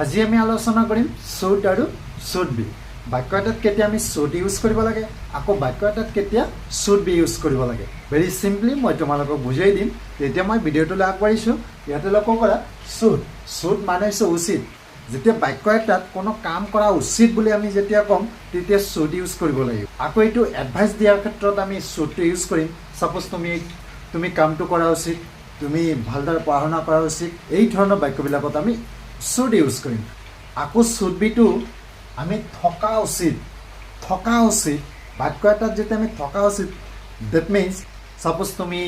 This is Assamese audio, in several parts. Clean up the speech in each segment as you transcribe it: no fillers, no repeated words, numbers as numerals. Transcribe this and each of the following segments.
আজি আমি আলোচনা কৰিম should আৰু should be বাক্য এটাত কেতিয়া আমি should ইউজ কৰিব লাগে আকৌ বাক্য এটাত কেতিয়া should be ইউজ কৰিব লাগে ভেৰি সিম্পলি মই তোমালোকক বুজাই দিম তেতিয়া মই ভিডিওটো আগবাঢ়িছো ইয়াতে লক্ষ্য কৰা should মানে হৈছে উচিত যেতিয়া বাক্য এটাত কোনো কাম কৰা উচিত বুলি আমি যেতিয়া কম তেতিয়া should ইউজ কৰিব লাগিব আকৌ এইটো এডভাইস দিয়াৰ ক্ষেত্ৰত আমি should ইউজ কৰিম সাপোজ তুমি কামটো কৰা উচিত তুমি ভালদৰে পঢ়া কৰা উচিত এই ধৰণৰ বাক্যবিলাকত আমি should ইউজ কৰিম আকৌ should be টো আমি থকা উচিত বাক্য এটাত যেতিয়া আমি থকা উচিত দ্যাট মিন্স সাপোজ তুমি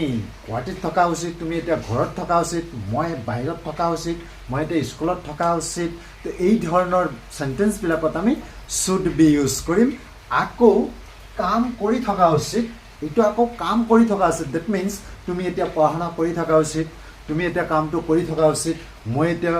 গুৱাহাটীত থকা উচিত তুমি এতিয়া ঘৰত থকা উচিত মই বাহিৰত থকা উচিত মই এতিয়া স্কুলত থকা উচিত তো এই ধৰণৰ সেন্টেন্সবিলাকত আমি should be ইউজ কৰিম আকৌ কাম কৰি থকা উচিত এইটো আকৌ কাম কৰি থকা উচিত দ্যাট মিন্স তুমি এতিয়া পঢ়া কৰি থকা উচিত তুমি এতিয়া কামটো কৰি থকা উচিত মই এতিয়া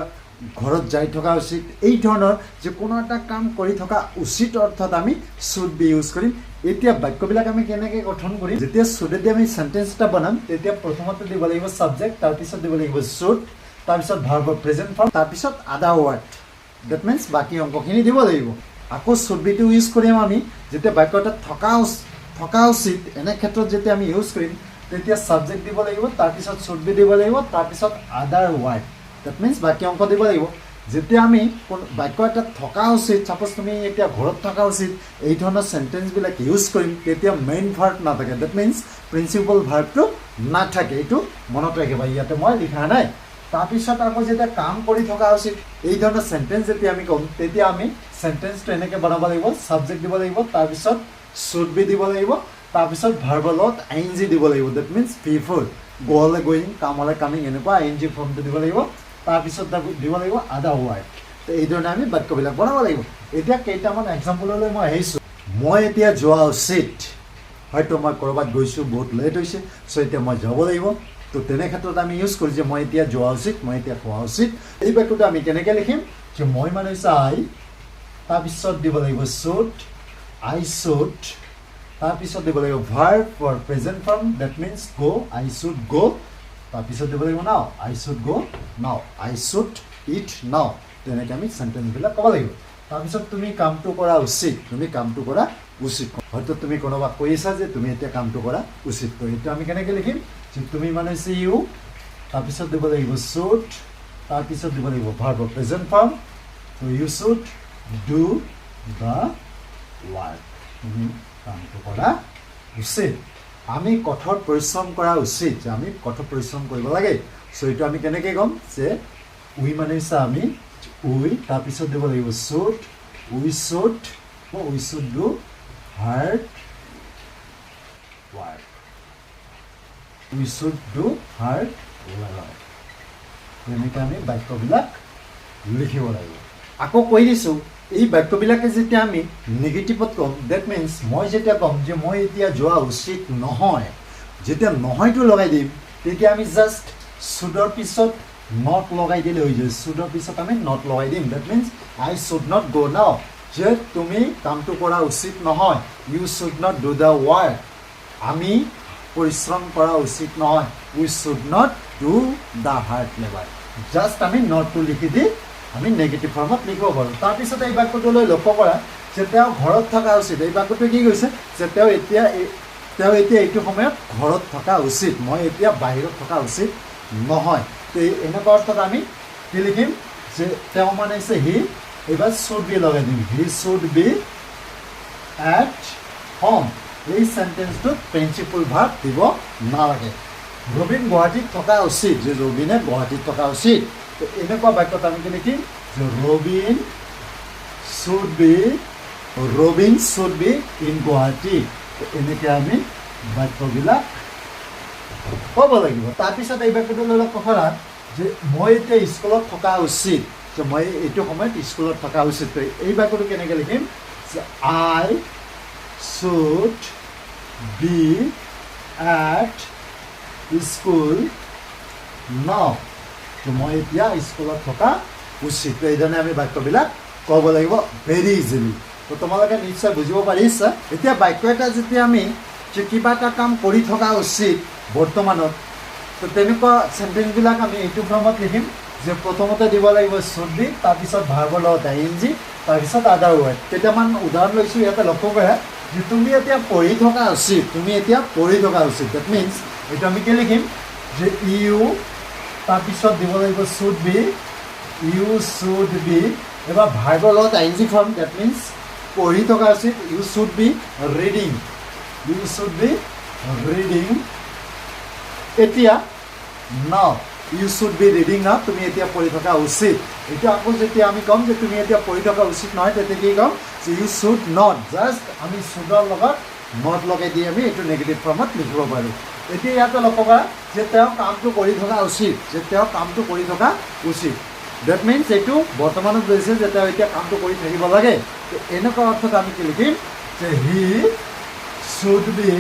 ঘৰত যাই থকা উচিত এই ধৰণৰ যে কোনো এটা কাম কৰি থকা উচিত অৰ্থত আমি should be ইউজ কৰিম এতিয়া বাক্যবিলাক আমি কেনেকৈ গঠন কৰিম যেতিয়া should দি আমি সেন্টেন্স এটা বনাম তেতিয়া প্ৰথমতে দিব লাগিব সাবজেক্ট তাৰ পিছত দিব লাগিব should তাৰ পিছত ভাৰ্ব প্ৰেজেন্ট ফৰ্ম তাৰ পিছত আদাৰ ওয়ার্ড দ্যাট মিন্স বাকি অংকখিনি দিব লাগিব আকৌ should be টো ইউজ কৰিম আমি যেতিয়া বাক্য এটা থকা উচিত এনে ক্ষেত্ৰত যেতিয়া আমি ইউজ কৰিম তেতিয়া সাবজেক্ট দিব লাগিব তাৰ পিছত should be দিব লাগিব তাৰ পিছত আদাৰ ওয়ার্ড দ্যাট মিন্স বাকি অংক দিব লাগিব যেতিয়া আমি বাক্য এটা থকা উচিত সাপোজ তুমি এতিয়া ঘৰত থকা উচিত এই ধৰণৰ সেন্টেন্সবিলাক ইউজ কৰিম তেতিয়া মেইন ভাৰ্ব নাথাকে দ্যাট মিন্স প্ৰিন্সিপাল ভাৰ্বটো নাথাকে এইটো মনত ৰাখিবা ইয়াতে মই লিখা নাই তাৰপিছত আকৌ যেতিয়া কাম কৰি থকা উচিত এই ধৰণৰ সেন্টেন্স যেতিয়া আমি কম তেতিয়া আমি সেন্টেন্সটো এনেকৈ বনাব লাগিব সাবজেক্ট দিব লাগিব তাৰপিছত should be দিব লাগিব তাৰপিছত ভাৰ্বৰ লগত ing দিব লাগিব দ্যাট মিন্স পিপল গ'লে গোয়িং কামলে কামিং এনেকুৱা ing ফৰ্মটো দিব লাগিব তাৰপিছত দিব লাগিব আদাৰ ওয়াৰ্ড তো এই ধৰণে আমি বাক্যবিলাক বনাব লাগিব এতিয়া কেইটামান এক্সাম্পললৈ মই আহিছোঁ মই এতিয়া যোৱা উচিত হয়তো মই ক'ৰবাত গৈছোঁ বহুত লেট হৈছে চ' এতিয়া মই যাব লাগিব তো তেনে ক্ষেত্ৰত আমি ইউজ কৰোঁ যে মই এতিয়া যোৱা উচিত মই এতিয়া খোৱা উচিত এই বাক্যটো আমি কেনেকৈ লিখিম যে মই মানে হৈছে আই তাৰপিছত দিব লাগিব should I should তাৰপিছত দিব লাগিব verb for present form that means go I should go তাৰপিছত দিব লাগিব নাও I should go now I should eat now তেনেকৈ আমি সেন্টেন্সবিলাক ক'ব লাগিব তাৰপিছত তুমি কামটো কৰা উচিত হয়তো তুমি কোনোবা কৈছা যে তুমি এতিয়া কামটো কৰা উচিত তো এইটো আমি কেনেকৈ লিখিম যে তুমি মানে হৈছে ইউ তাৰপিছত দিব লাগিব should তাৰপিছত দিব লাগিব ভাৰ্ব প্ৰেজেন্ট ফৰ্ম তো U should do the work তুমি কামটো কৰা উচিত আমি কঠোৰ পৰিশ্ৰম কৰা উচিত যে আমি কঠোৰ পৰিশ্ৰম কৰিব লাগে চ' এইটো আমি কেনেকৈ ক'ম যে উই মানে হৈছে আমি উই তাৰপিছত দিব লাগিব should we should do hard work তেনেকৈ আমি বাক্যবিলাক লিখিব লাগিব আকৌ কৈ দিছোঁ এই বাক্যবিলাকে যেতিয়া আমি নিগেটিভত ক'ম দ্যাট মিন্স মই যেতিয়া ক'ম যে মই এতিয়া যোৱা উচিত নহয় যেতিয়া নহয়টো লগাই দিম তেতিয়া আমি জাষ্ট should-ৰ পিছত not লগাই দিলে হৈ যায় should-ৰ পিছত আমি not লগাই দিম that means I should not go now যে তুমি কামটো কৰা উচিত নহয় you should not do the work আমি পৰিশ্ৰম কৰা উচিত নহয় we should not do the hard labor just আমি নটটো লিখি দি আমি নেগেটিভ ফৰ্মত লিখিব পাৰোঁ তাৰপিছত এই বাক্যটোলৈ লক্ষ্য কৰা যে তেওঁ ঘৰত থকা উচিত এই বাক্যটোৱে কি কৈছে যে তেওঁ এতিয়া এইটো সময়ত ঘৰত থকা উচিত মই এতিয়া বাহিৰত থকা উচিত নহয় তো এনেকুৱা অৰ্থত আমি কি লিখিম যে তেওঁ মানে হৈছে হি এইবাৰ should be লগাই দিম হি should be at home এই সেন্টেন্সটোত প্ৰিন্সিপাল ভাৰ্ব দিব নালাগে ৰবিন গুৱাহাটীত থকা উচিত যে ৰবিনে গুৱাহাটীত থকা উচিত তো এনেকুৱা বাক্যত আমি কি লিখিম যে Robin should be in Guwahati তো এনেকৈ আমি বাক্যবিলাক ক'ব লাগিব তাৰপিছত এই বাক্যটোলৈ লক্ষ্য কৰা যে মই এতিয়া স্কুলত থকা উচিত যে মই এইটো সময়ত স্কুলত থকা উচিত তো এই বাক্যটো কেনেকৈ লিখিম যে I should be at school now তো মই এতিয়া স্কুলত থকা উচিত এই ধৰণে আমি বাক্যবিলাক ক'ব লাগিব ভেৰি ইজিলি তো তোমালোকে নিশ্চয় বুজিব পাৰিছা এতিয়া বাক্য এটা যেতিয়া আমি যে কিবা এটা কাম কৰি থকা উচিত বৰ্তমানত তো তেনেকুৱা সেন্টেন্সবিলাক আমি এইটো ফৰ্মত লিখিম যে প্ৰথমতে দিব লাগিব শুড বি, তাৰপিছত ভাৰ্বৰ লগত আইএনজি, তাৰপিছত আদাৰ ৱৰ্ড। কেইটামান উদাহৰণ লৈছোঁ, ইয়াতে লক্ষ্য কৰা যে তুমি এতিয়া পঢ়ি থকা উচিত, তুমি এতিয়া পঢ়ি থকা উচিত। ডেট মিনছ এইটো আমি কি লিখিম যে ইউ, তাৰপিছত দিব লাগিব should be, you should be, এবাৰ ভাৰ্বৰ লগত আইএনজি ফৰ্ম। ডেট মিনছ পঢ়ি থকা উচিত, you should be reading, you should be reading. এতিয়া now, U should be reading নাও, তুমি এতিয়া পঢ়ি থকা উচিত। এতিয়া আকৌ যেতিয়া আমি ক'ম যে তুমি এতিয়া পঢ়ি থকা উচিত নহয়, তেতিয়া কি ক'ম যে ইউ শুড নট। জাষ্ট আমি শুডৰ লগত নট লগাই দি আমি এইটো নেগেটিভ ফৰ্মত লিখিব পাৰোঁ। এতিয়া ইয়াতে লক্ষ্য কৰা যে তেওঁ কামটো কৰি থকা উচিত, যে তেওঁ কামটো কৰি থকা উচিত। ডেট মিনছ এইটো বৰ্তমানত বুজিছে যে তেওঁ এতিয়া কামটো কৰি থাকিব লাগে। এনেকুৱা অৰ্থত আমি কি লিখিম যে he should be,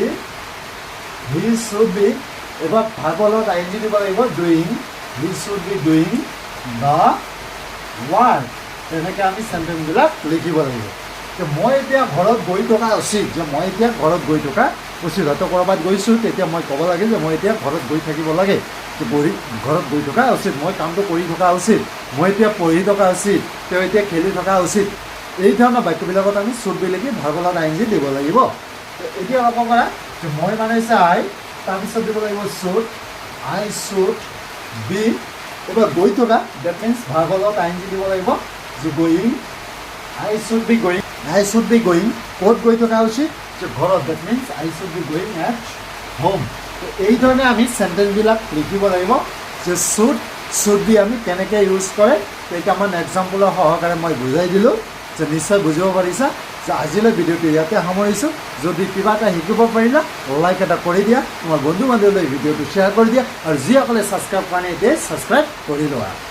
he should be, এবাৰ ভাৰ্বৰ লগত আইএনজি দিব লাগিব doing, he should be doing the work. তেনেকৈ আমি চেণ্টেঞ্চবিলাক লিখিব লাগিব। যে মই এতিয়া ঘৰত গৈ থকা উচিত, যে মই এতিয়া ঘৰত গৈ থকা উচিত। হয়তো ক'ৰবাত গৈছোঁ, তেতিয়া মই ক'ব লাগে যে মই এতিয়া ঘৰত গৈ থাকিব লাগে, যে ঘৰত গৈ থকা উচিত, মই কামটো কৰি থকা উচিত, মই এতিয়া পঢ়ি থকা উচিত, তেওঁ এতিয়া খেলি থকা উচিত। এই ধৰণৰ বাক্যবিলাকত আমি শুড বি লিখি ভাৰ্বৰ লগত আইএনজি দিব লাগিব। এতিয়া লক্ষ্য কৰা যে মই মানে হৈছে আই, তাৰপিছত দিব লাগিব শুড, আই শুড বি, এবাৰ গৈ থকা। ডেট মিনছ ভাৰ্বৰ লগত আইএনজি দিব লাগিব যে going, I should be going, I should be going, ক'ত গৈ থকা উচিত যে ঘৰত। That means I should be going at home. এই ধৰণে আমি চেণ্টেঞ্চবিলাক লিখিব লাগিব যে শুড বি আমি কেনেকৈ ইউজ কৰে। কেইটামান এক্সাম্পলৰ সহকাৰে মই বুজাই দিলোঁ, যে নিশ্চয় বুজিব পাৰিছা। যে আজিলৈ ভিডিঅ'টো ইয়াতে সামৰিছোঁ। যদি কিবা এটা শিকিব পাৰিলা, লাইক এটা কৰি দিয়া, তোমাৰ বন্ধু বান্ধৱীলৈ ভিডিঅ'টো শ্বেয়াৰ কৰি দিয়া, আৰু যিসকলে ছাবস্ক্ৰাইব কৰা নাই এতিয়াই ছাবস্ক্ৰাইব কৰি লোৱা।